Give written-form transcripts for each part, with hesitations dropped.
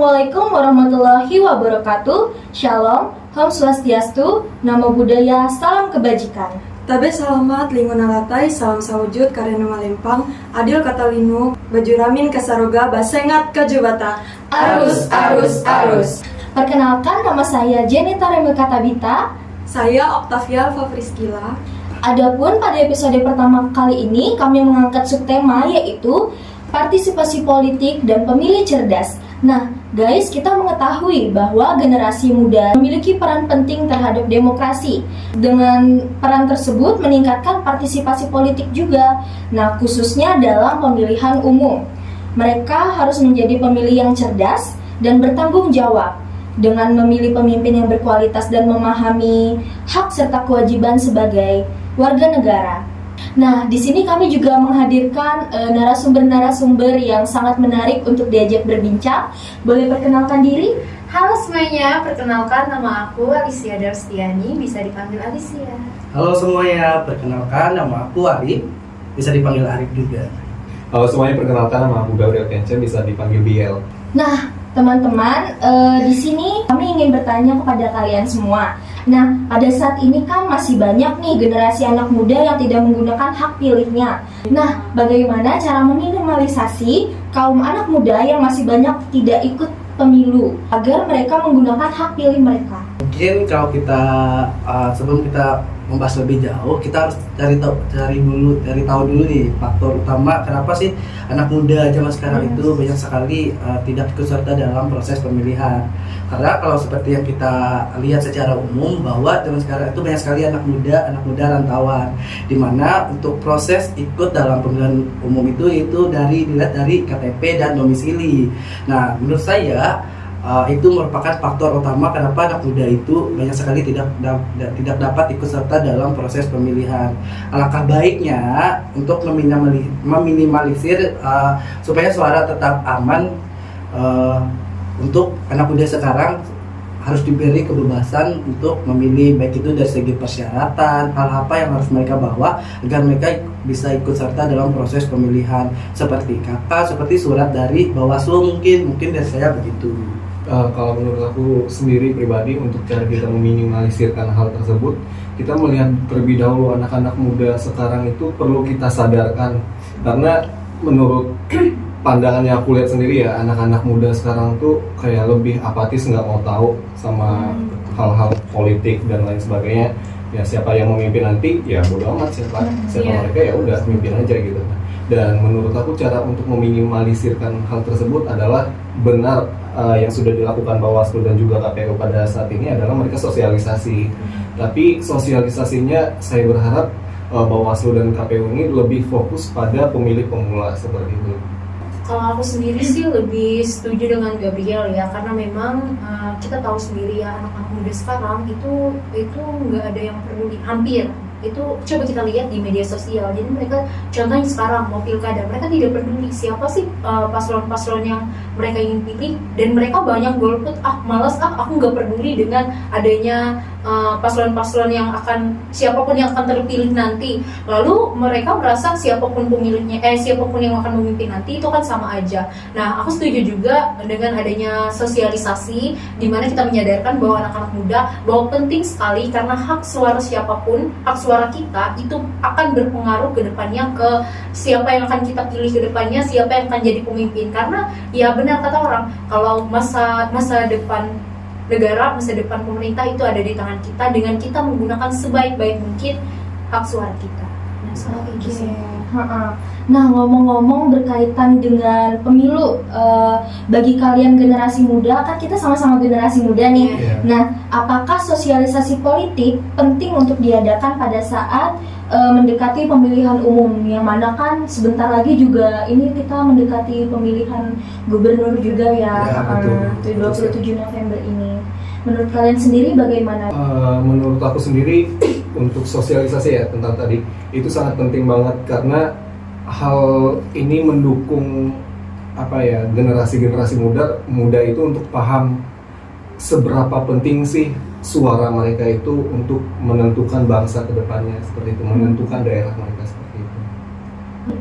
Assalamualaikum warahmatullahi wabarakatuh. Shalom, Om Swastiastu, Namo Buddhaya, Salam Kebajikan. Tabe salamat, linguna latai, salam sawujud, karena malempang, adil kata linu, baju ramin kasaroga, basengat kajubata. Arus, arus, arus. Perkenalkan, nama saya Jenita Remeka Tabita. Saya Octavia Favriskila. Adapun pada episode pertama kali ini kami mengangkat subtema yaitu partisipasi politik dan pemilih cerdas. Nah, guys, kita mengetahui bahwa generasi muda memiliki peran penting terhadap demokrasi. Dengan peran tersebut meningkatkan partisipasi politik juga. Nah, khususnya dalam pemilihan umum. Mereka harus menjadi pemilih yang cerdas dan bertanggung jawab dengan memilih pemimpin yang berkualitas dan memahami hak serta kewajiban sebagai warga negara. Nah, di sini kami juga menghadirkan narasumber-narasumber yang sangat menarik untuk diajak berbincang. Boleh perkenalkan diri? Halo semuanya, perkenalkan nama aku Alicia Darstiani, bisa dipanggil Alicia. Halo semuanya, perkenalkan nama aku Arif, bisa dipanggil Arif juga. Halo semuanya, perkenalkan nama aku Gabriel Kence, bisa dipanggil Biel. Nah, teman-teman, di sini kami ingin bertanya kepada kalian semua. Nah, pada saat ini kan masih banyak nih generasi anak muda yang tidak menggunakan hak pilihnya. Nah, bagaimana cara meminimalisasi kaum anak muda yang masih banyak tidak ikut pemilu agar mereka menggunakan hak pilih mereka? Mungkin kalau kita sebelum kita membahas lebih jauh, kita harus cari tahu dulu nih faktor utama kenapa sih anak muda zaman sekarang itu banyak sekali tidak ikut serta dalam proses pemilihan. Karena kalau seperti yang kita lihat secara umum bahwa zaman sekarang itu banyak sekali anak muda rantauan, di mana untuk proses ikut dalam pemilihan umum itu dilihat dari KTP dan domisili. Nah, menurut saya itu merupakan faktor utama kenapa anak muda itu banyak sekali tidak dapat ikut serta dalam proses pemilihan. Alangkah baiknya untuk meminimalisir supaya suara tetap aman, untuk anak muda sekarang harus diberi kebebasan untuk memilih, baik itu dari segi persyaratan, hal apa yang harus mereka bawa agar mereka bisa ikut serta dalam proses pemilihan, seperti KK, seperti surat dari Bawaslu, mungkin dari saya begitu. Kalau menurut aku sendiri pribadi, untuk cara kita meminimalisirkan hal tersebut, kita melihat terlebih dahulu anak-anak muda sekarang itu perlu kita sadarkan. Karena menurut pandangannya aku lihat sendiri ya, anak-anak muda sekarang tuh kayak lebih apatis, nggak mau tahu sama hal-hal politik dan lain sebagainya. Ya siapa yang memimpin nanti ya bodo amat, siapa mereka ya udah mimpin aja gitu. Dan menurut aku cara untuk meminimalisirkan hal tersebut adalah benar yang sudah dilakukan Bawaslu dan juga KPU pada saat ini adalah mereka sosialisasi. Tapi sosialisasinya saya berharap Bawaslu dan KPU ini lebih fokus pada pemilih pemula seperti itu. Kalau aku sendiri sih lebih setuju dengan Gabriel ya, karena memang kita tahu sendiri ya, anak-anak muda sekarang itu nggak ada yang peduli, hampir itu coba kita lihat di media sosial. Jadi mereka contohnya sekarang mau pilkada, mereka tidak peduli siapa sih paslon-paslon yang mereka ingin pilih, dan mereka banyak golput, malas aku nggak peduli dengan adanya paslon-paslon yang siapapun yang akan terpilih nanti. Lalu mereka merasa siapapun pemilihnya, siapapun yang akan memimpin nanti itu kan sama aja. Nah, aku setuju juga dengan adanya sosialisasi, di mana kita menyadarkan bahwa anak-anak muda bahwa penting sekali, karena hak suara siapapun, hak suara kita itu akan berpengaruh ke depannya ke siapa yang akan kita pilih ke depannya, siapa yang akan jadi pemimpin. Karena ya benar kata orang, kalau masa depan negara, masa depan pemerintah itu ada di tangan kita, dengan kita menggunakan sebaik-baik mungkin hak suara kita. Nah, soal itu sih. Nah, ngomong-ngomong berkaitan dengan pemilu, bagi kalian generasi muda, kan kita sama-sama generasi muda nih. Nah, apakah sosialisasi politik penting untuk diadakan pada saat mendekati pemilihan umum, yang mana kan sebentar lagi juga ini kita mendekati pemilihan gubernur juga ya, 27 November ini. Menurut kalian sendiri bagaimana? Menurut aku sendiri untuk sosialisasi ya tentang tadi itu sangat penting banget, karena hal ini mendukung generasi muda itu untuk paham seberapa penting sih suara mereka itu untuk menentukan bangsa ke depannya, seperti itu, menentukan daerah mereka seperti itu.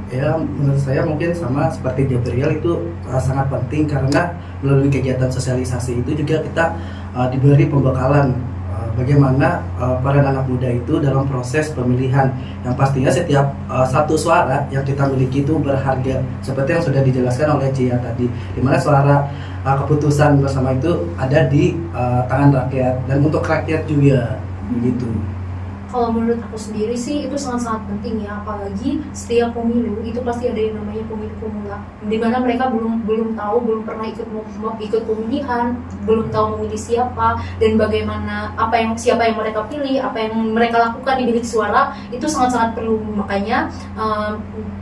Ya, menurut saya mungkin sama seperti Gabriel itu sangat penting karena melalui kegiatan sosialisasi itu juga kita diberi pembekalan bagaimana peran anak muda itu dalam proses pemilihan, yang pastinya setiap satu suara yang kita miliki itu berharga seperti yang sudah dijelaskan oleh Cia tadi, dimana suara keputusan bersama itu ada di tangan rakyat dan untuk rakyat juga begitu. Kalau menurut aku sendiri sih itu sangat-sangat penting ya, apalagi setiap pemilu itu pasti ada yang namanya pemilu pemula, di mana mereka belum tahu, belum pernah ikut pemilihan, belum tahu memilih siapa dan bagaimana siapa yang mereka pilih, apa yang mereka lakukan di bilik suara, itu sangat-sangat perlu. Makanya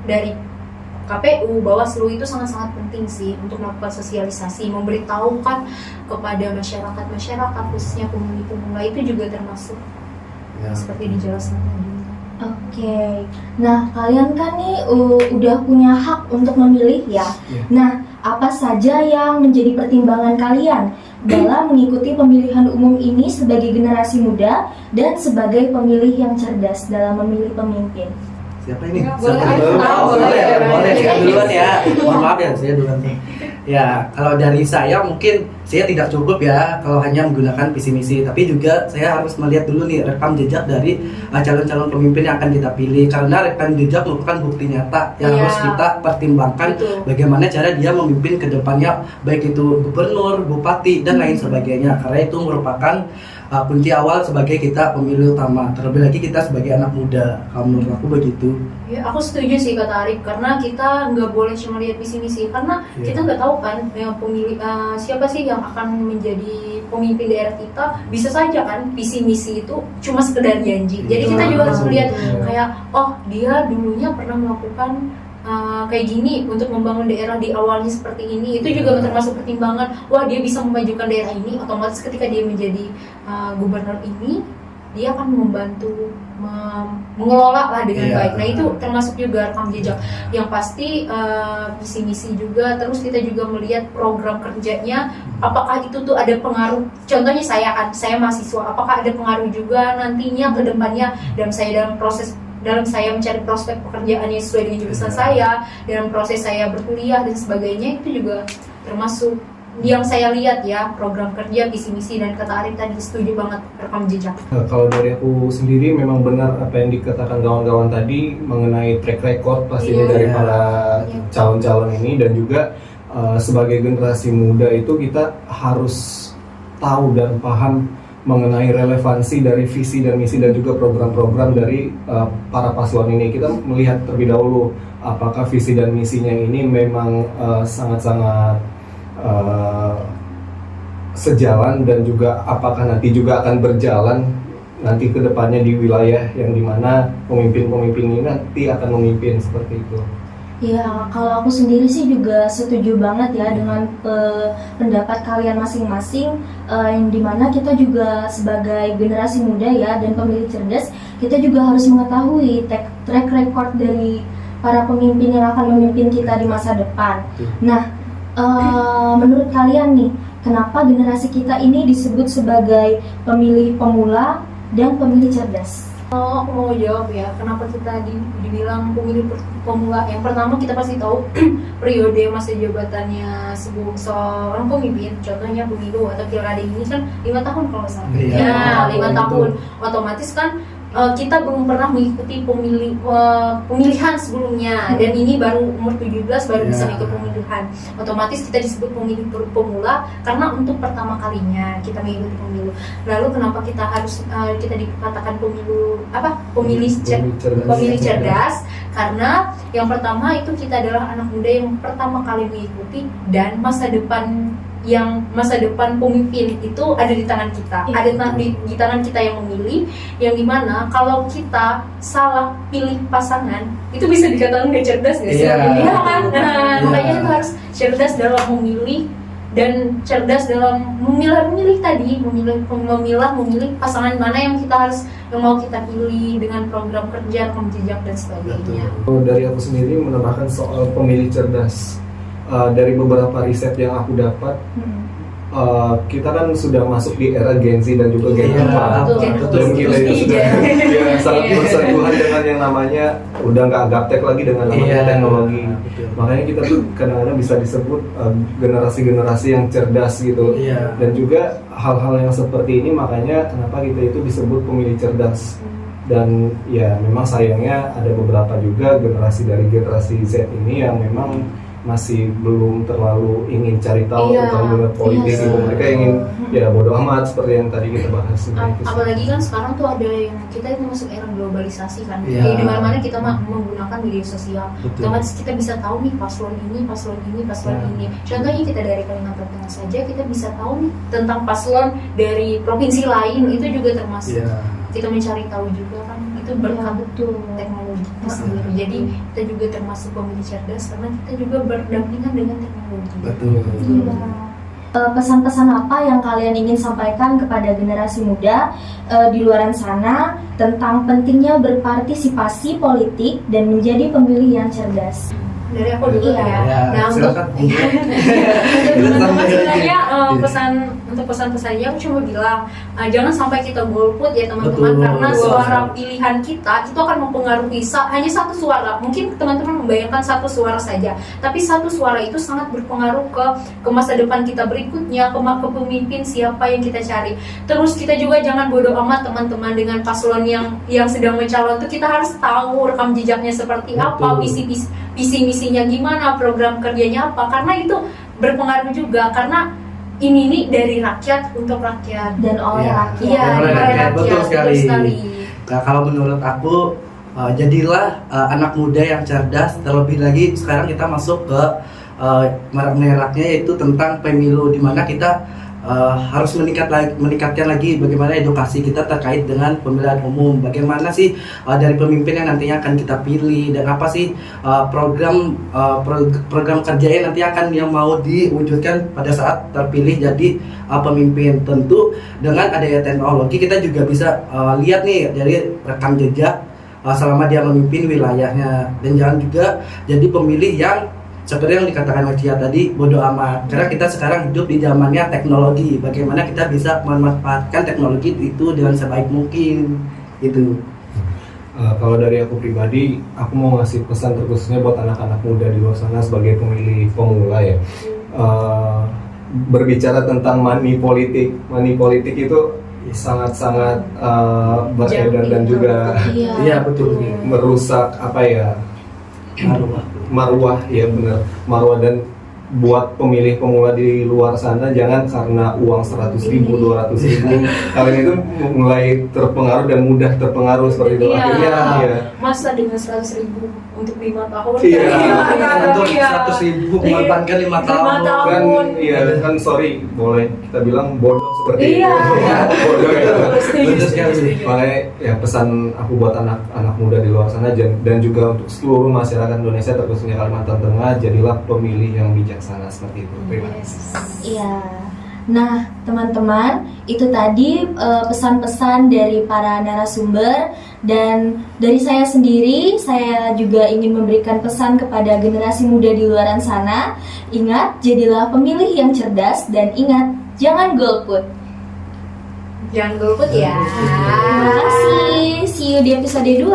dari KPU, Bawaslu itu sangat-sangat penting sih untuk melakukan sosialisasi, memberitahukan kepada masyarakat khususnya pemilih pemula itu juga termasuk seperti dijelaskan tadi. Oke, nah kalian kan nih udah punya hak untuk memilih ya. Nah, apa saja yang menjadi pertimbangan kalian dalam mengikuti pemilihan umum ini sebagai generasi muda dan sebagai pemilih yang cerdas dalam memilih pemimpin? Siapa ini? Boleh, boleh saya duluan ya. Mohon maaf ya, saya duluan. Ya, kalau dari saya mungkin saya tidak cukup ya kalau hanya menggunakan visi misi, tapi juga saya harus melihat dulu nih rekam jejak dari calon-calon pemimpin yang akan kita pilih, karena rekam jejak merupakan bukti nyata yang harus kita pertimbangkan. Betul. Bagaimana cara dia memimpin ke depannya, baik itu gubernur, bupati dan lain sebagainya, karena itu merupakan kunci awal sebagai kita pemilih utama, terlebih lagi kita sebagai anak muda. Kalau menurut aku begitu. Ya, aku setuju sih kata Arif, karena kita nggak boleh cuma lihat visi misi, karena kita nggak tahu kan yang pemilih siapa sih yang akan menjadi pemimpin daerah kita. Bisa saja kan visi misi itu cuma sekedar janji. Jadi kita juga harus melihat kayak, oh dia dulunya pernah melakukan kayak gini untuk membangun daerah di awalnya seperti ini, itu juga termasuk pertimbangan. Wah, dia bisa memajukan daerah ini, otomatis ketika dia menjadi gubernur ini, dia akan membantu mengelola lah dengan baik. Nah, itu termasuk juga rekam jejak. Yang pasti visi misi juga, terus kita juga melihat program kerjanya, apakah itu tuh ada pengaruh. Contohnya saya mahasiswa, apakah ada pengaruh juga nantinya ke depannya dalam saya mencari prospek pekerjaan yang sesuai dengan jurusan saya, dalam proses saya berkuliah dan sebagainya. Itu juga termasuk yang saya lihat ya, program kerja, visi misi, dan kata Arif tadi setuju banget rekam jejak. Kalau dari aku sendiri memang benar apa yang dikatakan kawan-kawan tadi mengenai track record pastinya dari para calon-calon ini, dan juga sebagai generasi muda itu kita harus tahu dan paham mengenai relevansi dari visi dan misi dan juga program-program dari para paslon ini. Kita melihat terlebih dahulu apakah visi dan misinya ini memang sangat-sangat sejalan, dan juga apakah nanti juga akan berjalan nanti ke depannya di wilayah yang dimana pemimpin-pemimpin ini nanti akan memimpin seperti itu. Ya, kalau aku sendiri sih juga setuju banget ya dengan pendapat kalian masing-masing, yang dimana kita juga sebagai generasi muda ya dan pemilih cerdas, kita juga harus mengetahui track record dari para pemimpin yang akan memimpin kita di masa depan. Nah, menurut kalian nih, kenapa generasi kita ini disebut sebagai pemilih pemula dan pemilih cerdas? Kalau aku mau jawab ya, kenapa kita dibilang pemilih pemula? Yang pertama, kita pasti tahu periode masa jabatannya seorang pemimpin. Contohnya pemilu atau pilkada ini kan 5 tahun kalau nggak salah. Ya, 5 tahun. Otomatis kan kita belum pernah mengikuti pemilihan sebelumnya, dan ini baru umur 17 baru bisa ikut pemilihan. Otomatis kita disebut pemilih pemula karena untuk pertama kalinya kita mengikuti pemilu. Lalu kenapa kita harus kita dikatakan pemilih cerdas? Karena yang pertama itu kita adalah anak muda yang pertama kali mengikuti, dan masa depan pemimpin itu ada di tangan kita, di tangan kita yang memilih, yang dimana kalau kita salah pilih pasangan itu bisa dikatakan gak cerdas gak sih? Iya kan? Makanya kita harus cerdas dalam memilih, dan cerdas dalam memilih pasangan mana yang mau kita pilih dengan program kerja, rekam jejak dan sebagainya. Dari aku sendiri menambahkan soal pemilih cerdas. Dari beberapa riset yang aku dapat, kita kan sudah masuk di era Gen Z dan juga Gen Iya, Alpha. betul. Dan kita itu sudah ya, sangat Iya. bersentuhan dengan yang namanya udah nggak gaptek lagi dengan namanya Iya, teknologi. betul. Makanya kita tuh kadang-kadang bisa disebut generasi-generasi yang cerdas gitu. Iya. Dan juga hal-hal yang seperti ini makanya kenapa kita itu disebut pemilih cerdas. Dan ya memang sayangnya ada beberapa juga dari generasi Z ini yang memang masih belum terlalu ingin cari tahu Iya, tentang dunia politik iya. gitu. Mereka ingin ya bodo amat seperti yang tadi kita bahas. Apalagi kan sekarang tuh ada yang kita itu masuk era globalisasi kan. Iya. Jadi di mana-mana kita menggunakan media sosial. Betul. Otomatis kita bisa tahu nih paslon ini, paslon ini, paslon Ya. ini. Contohnya kita dari Kalimantan Tengah saja kita bisa tahu nih tentang paslon dari provinsi lain, itu juga termasuk. Iya. Kita mencari tahu juga kan, itu berkat betul. teknologi itu sendiri. Jadi kita juga termasuk pemilih cerdas karena kita juga berdampingan dengan teknologi. Betul. Iya. Pesan-pesan apa yang kalian ingin sampaikan kepada generasi muda di luaran sana tentang pentingnya berpartisipasi politik dan menjadi pemilih yang cerdas? Dari aku dulu Iya. ya. Ya, Nah, untuk silakan. teman-teman sebenarnya Iya. pesan-pesannya aku cuma bilang jangan sampai kita golput ya teman-teman, Betul. karena Betul. suara pilihan kita itu akan mempengaruhi hanya satu suara. Mungkin teman-teman membayangkan satu suara saja, tapi satu suara itu sangat berpengaruh ke masa depan kita berikutnya, ke pemimpin siapa yang kita cari. Terus kita juga jangan bodoh amat teman-teman dengan paslon yang sedang mencalon itu. Kita harus tahu rekam jejaknya seperti apa, Betul. visi-misinya gimana, program kerjanya apa, karena itu berpengaruh juga, karena ini nih dari rakyat untuk rakyat. Dan oleh Iya. rakyat. Iya, Oleh dari rakyat, rakyat, betul sekali. Nah, kalau menurut aku jadilah anak muda yang cerdas. Terlebih lagi sekarang kita masuk ke meraknya yaitu tentang pemilu, di mana kita harus meningkatkan lagi bagaimana edukasi kita terkait dengan pemilihan umum. Bagaimana sih dari pemimpin yang nantinya akan kita pilih, dan apa sih program kerjanya nanti akan yang mau diwujudkan pada saat terpilih jadi pemimpin. Tentu dengan adanya teknologi kita juga bisa lihat nih dari rekam jejak selama dia memimpin wilayahnya, dan jangan juga jadi pemilih yang seperti yang dikatakan Mas Cia tadi, bodoh amat. Karena kita sekarang hidup di zamannya teknologi. Bagaimana kita bisa memanfaatkan teknologi itu dengan sebaik mungkin, gitu. Kalau dari aku pribadi, aku mau ngasih pesan terkhususnya buat anak-anak muda di luar sana sebagai pemilih pemula ya. Berbicara tentang money politik itu sangat-sangat beredar dan juga Iya, betul. merusak apa ya, marwah ya benar, marwah. Dan buat pemilih pemula di luar sana, jangan karena uang 100.000, 200.000 kalian itu mulai terpengaruh dan mudah terpengaruh seperti itu. Iya. Akhirnya ya Masa dengan 100.000 untuk 5 tahun? Iya. Untuk Iya. 100.000 mengorbankan 5 tahun. 5 tahun. kan iya kan, sorry boleh kita bilang bodoh seperti Iya. itu. Bodoh ya. Betul sekali. Makanya ya pesan aku buat anak-anak muda di luar sana dan juga untuk seluruh masyarakat Indonesia terkhususnya Kalimantan Tengah, jadilah pemilih yang bijaksana seperti itu. Terima kasih. Iya. Nah, teman-teman, itu tadi pesan-pesan dari para narasumber, dan dari saya sendiri, saya juga ingin memberikan pesan kepada generasi muda di luar sana. Ingat, jadilah pemilih yang cerdas, dan ingat, jangan golput. Jangan golput ya. Terima kasih. See you di episode 2.